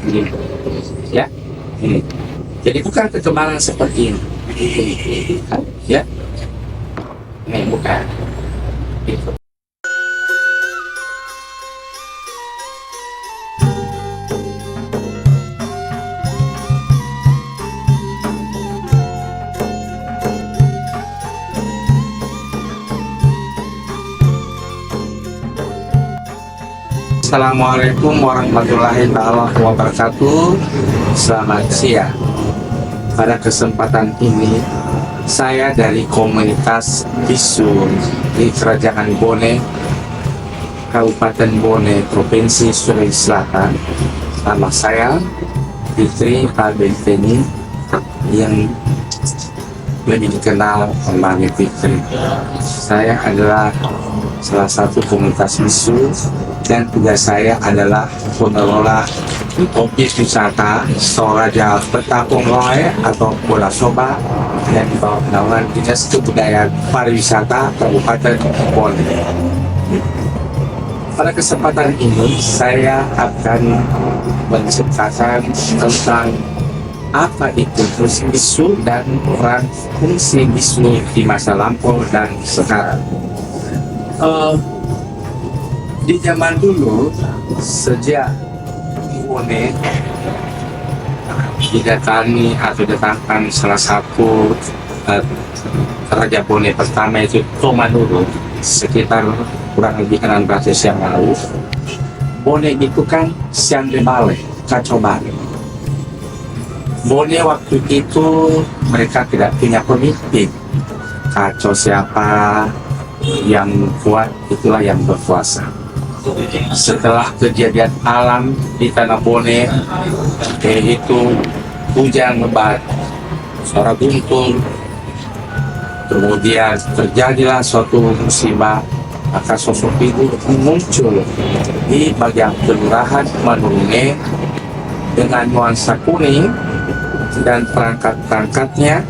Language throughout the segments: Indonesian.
Ini. Ya. Ini. Jadi bukan kekembangan seperti ini. Ya. Ini bukan. Itu. Assalamualaikum warahmatullahi wabarakatuh. Selamat siang. Pada kesempatan ini saya dari komunitas bisu di Kerajaan Bone, Kabupaten Bone, Provinsi Sulawesi Selatan. Nama saya Fitri Albenteni yang lebih dikenal Mami Fitri. Saya adalah salah satu komunitas bisu dan tugas saya adalah pengelola objek wisata Toraja Petapung Loe atau Bola Soba yang di bawah naungan Dinas Kebudayaan Pariwisata Kabupaten Bone. Pada kesempatan ini saya akan menceritakan tentang apa itu bisu dan peran fungsi bisu di masa lampau dan sekarang. Di zaman dulu, sejak Bone didatangi atau datangkan salah satu Raja Bone pertama itu Tomanulu sekitar kurang lebih 600 yang lalu. Bone itu kan siang bale, kacau bale. Bone waktu itu mereka tidak punya pemimpin. Kacau siapa yang kuat itulah yang berkuasa. Setelah kejadian alam di tanah Bone, yaitu hujan lebat, suara guntur, kemudian terjadilah suatu musibah, maka sosok itu muncul di bagian kelurahan Manurunge dengan nuansa kuning dan perangkat-perangkatnya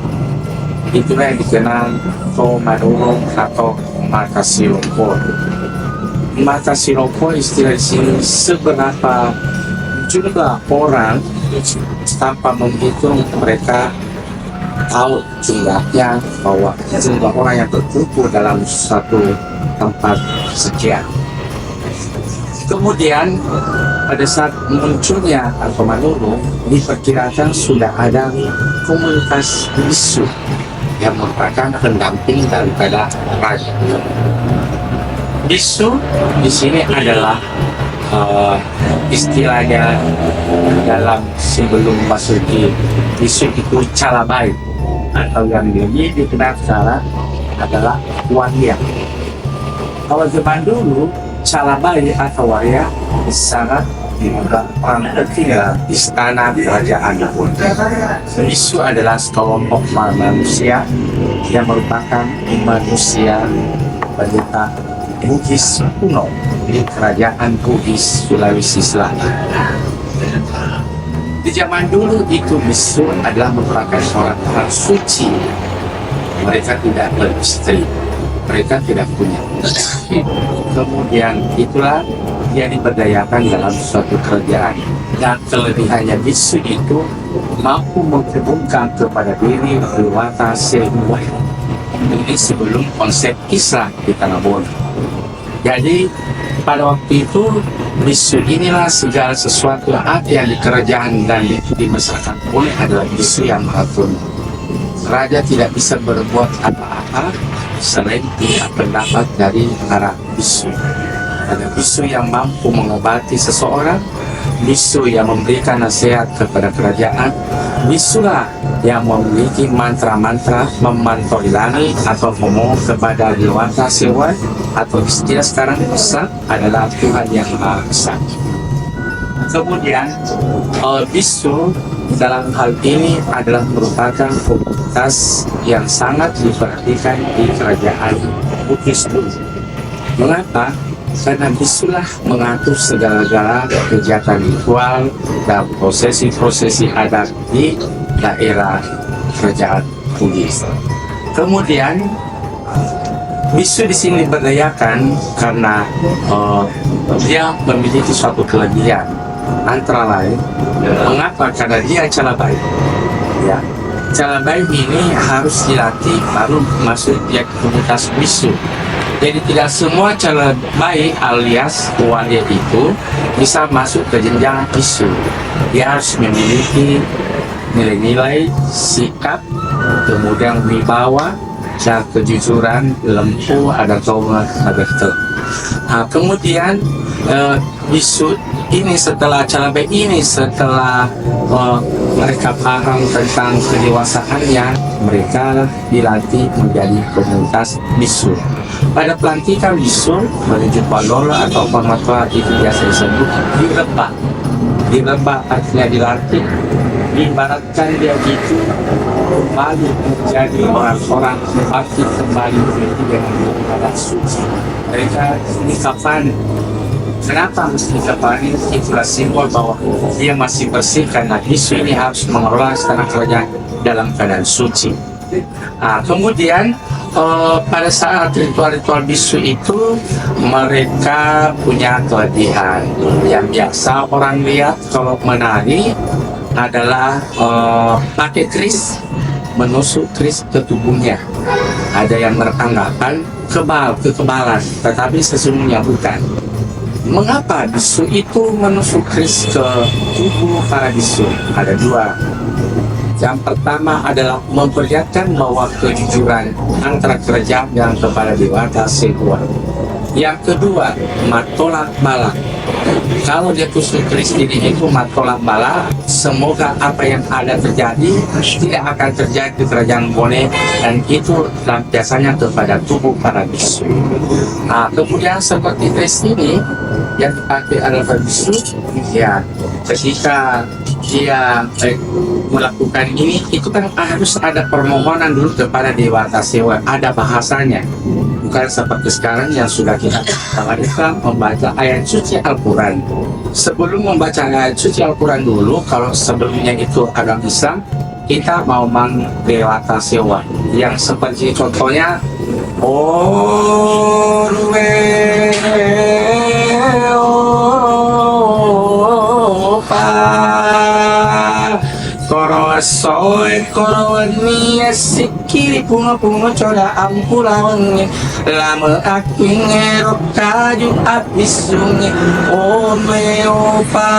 itulah yang dikenal Tomanulu atau Mata Siloko. Mata Siloko istilah sini seberapa jumlah orang tanpa menghitung mereka tahu jumlahnya bahwa jumlah orang yang terkumpul dalam satu tempat sekian. Kemudian pada saat munculnya Tomanulu diperkirakan sudah ada komunitas bisu yang merupakan pendamping daripada raja. Bisu di sini adalah istilahnya dalam sebelum masuki bisu itu calabai atau yang lebih dikenal sekarang adalah waria. Kalau zaman dulu calabai atau waria sangat dianggap orang ketiga istana kerajaan pun. Bisu adalah sekelompok manusia yang merupakan manusia pendeta Bugis kuno di kerajaan Bugis Sulawesi Selatan. Di zaman dulu itu bisu adalah merupakan orang suci. Mereka tidak beristri, mereka tidak punya. Kemudian itulah yang diberdayakan dalam suatu kerajaan, dan kelebihannya bisu itu mampu menghubungkan kepada diri dewata semuanya. Ini sebelum konsep Islam di tanah Bone. Jadi pada waktu itu bisu inilah segala sesuatu yang ada di kerajaan dan di masyarakat Bone adalah bisu yang mengatur. Raja tidak bisa berbuat apa-apa selain tidak pendapat dari para bisu. Ada bisu yang mampu mengobati seseorang, bisu yang memberikan nasihat kepada kerajaan, bisulah yang memiliki mantra-mantra memantoi langit atau ngomong kepada dewata sewan, atau istilah sekarang besar adalah Tuhan yang Maha Besar. Kemudian bisu dalam hal ini adalah merupakan komunitas yang sangat diperhatikan di kerajaan Bugis dulu. Mengapa? Karena bisulah mengatur segala-gala kegiatan ritual dan prosesi-prosesi adat di daerah kerajaan Bugis. Kemudian bisu di sini diberdayakan karena dia memiliki suatu kelebihan. antara lain, mengapa? Karena dia calabai. Ya, calabai ini harus dilatih baru masuk dia ke komunitas bisu. Jadi tidak semua calabai alias walia itu bisa masuk ke jenjang bisu. Dia harus memiliki nilai-nilai, sikap, kemudian wibawa, dan kejujuran, lempu, ada taubat, ada kemudian bisu ini setelah calabai ini setelah mereka paham tentang kedewasaannya, mereka dilatih menjadi komunitas bisu. Pada pelantikan bisu menuju palolo atau pematua itu biasa disebut direbah. Direbah artinya dilatih, diibaratkan dia itu kembali menjadi orang-orang aktif kembali menjadi dengan ibadah suci. Mereka ini kapan? Kenapa mesti kapan? Itulah simbol bahwa dia masih bersih karena bisu ini harus mengelola tanah kerajaan dalam keadaan suci. Kemudian pada saat ritual-ritual bisu itu mereka punya kelebihan. Yang biasa orang lihat kalau menari adalah pakai keris, menusuk keris ke tubuhnya. Ada yang beranggapan kekebalan, tetapi sesungguhnya bukan. Mengapa bisu itu menusuk keris ke tubuh para bisu? Ada dua. Yang pertama adalah memperlihatkan bahwa kejujuran antara kerajaan dan kepada dewata sewa. Yang kedua, matolak bala. Kalau dia tusuk keris ini itu matolak bala, semoga apa yang ada terjadi tidak akan terjadi di kerajaan Bone, dan itu biasanya kepada tubuh para bisu. Kemudian seperti keris ini yang dipakai adalah bisu, ya ketika dia melakukan ini, itu kan harus ada permohonan dulu kepada dewata sewa, ada bahasanya. Bukan seperti sekarang yang sudah kita tawarkan membaca ayat suci Al-Quran. Sebelum membaca ayat suci Al-Quran dulu, kalau sebelumnya itu agama Islam, kita mau dewata sewa. Yang seperti contohnya, soy koroni sikiri punga coda ampula wengi lama aku ngerok kaju abis sungi opa.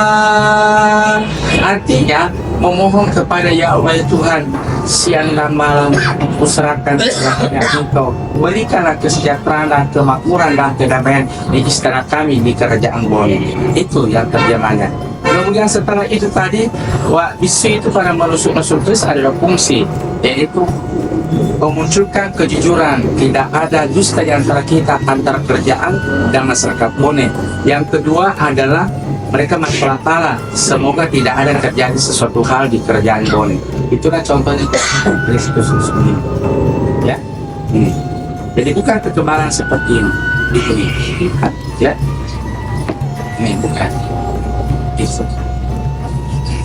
Artinya memohon kepada ya Allah Tuhan, siang dan malam aku serahkan Engkau, berikanlah kesejahteraan dan kemakmuran dan kedamaian di istana kami di kerajaan Bone. Itu yang terjemahnya. Kemudian setelah itu tadi, bisu itu pada menusuk-nusuk keris adalah fungsi, yaitu memunculkan kejujuran, tidak ada dusta di antara kita, antara kerajaan dan masyarakat Bone. Yang kedua adalah mereka mempelapala, semoga tidak ada terjadi sesuatu hal di kerajaan Bone. Itulah contohnya keris tusuk ini, ya. Jadi bukan kekebalan seperti ini, ya. Ini bukan.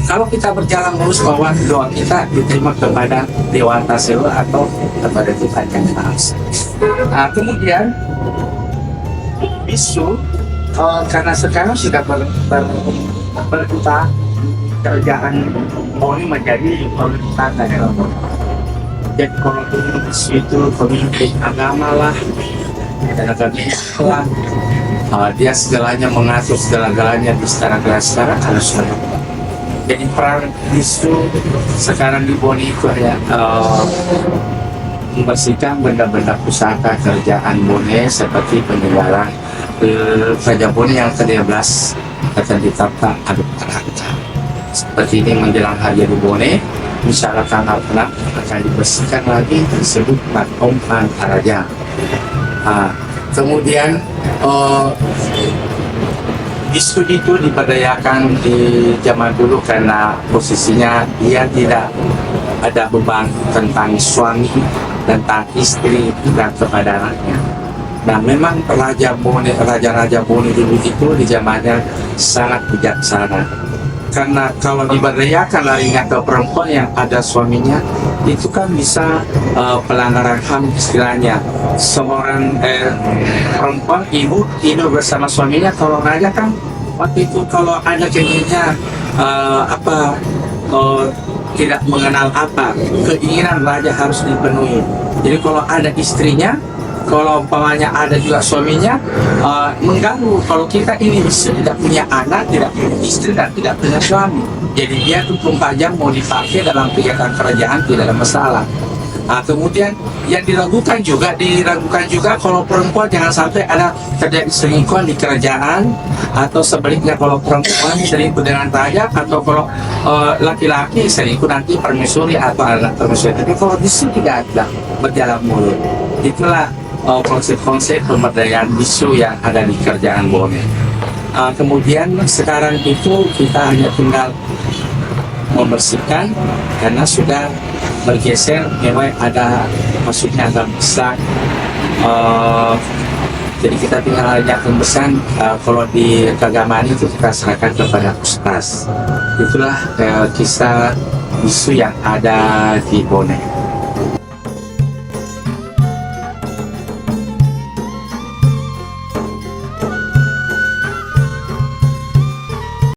Kalau kita berjalan lurus bahwa doa kita diterima kepada dewata sewa atau kepada Tuhan yang Maha Esa. Kemudian bisu karena sekarang sudah berubah kerajaan Bone menjadi pemerintahan daerah Bone. Jadi kalau bisu itu pemimpin agama lah, dan agama lah, dia segalanya mengatur segala-galanya di secara harus menang. Jadi peran bisu sekarang di Bone itu ya membersihkan benda-benda pusaka kerajaan Bone seperti peninggalan Raja Bone yang ke-12 akan ditata aduk kerangka. Seperti ini menjelang hari di Bone, misalnya tanggal 6 akan dibersihkan lagi disebut Matompan Raja. Kemudian bisu itu diberdayakan di zaman dulu karena posisinya dia tidak ada beban tentang suami, tentang istri, dan kepada anaknya. Nah, memang raja-raja Bone dulu itu di zamannya sangat bijaksana. Karena kalau diberdayakan larinya ke perempuan yang ada suaminya, itu kan bisa pelanggaran HAM istilahnya. Seorang perempuan ibu tidur bersama suaminya, kalau raja kan waktu itu kalau ada keinginannya tidak mengenal apa, keinginan raja harus dipenuhi. Jadi kalau ada istrinya, kalau umpamanya ada juga suaminya, mengganggu. Kalau kita ini tidak punya anak, tidak punya istri, dan tidak punya suami, jadi dia 24 jam mau dipakai dalam kegiatan kerajaan tidak ada masalah. Kemudian yang diragukan juga kalau perempuan jangan sampai ada terjadi selingkuhan di kerajaan, atau sebaliknya kalau perempuan selingkuh dengan raja, atau kalau laki-laki selingkuh nanti permaisuri atau anak permaisuri. Tapi kalau bisu tidak ada berjalan mulus. Itulah konsep-konsep pemberdayaan bisu yang ada di kerajaan Bone. Kemudian sekarang itu kita hanya tinggal membersihkan karena sudah bergeser, memang ada maksudnya agak besar. Jadi kita tinggal hanya pembesaran. Kalau di keagamaan itu kita serahkan kepada ustaz. Itulah kisah bisu yang ada di Bone.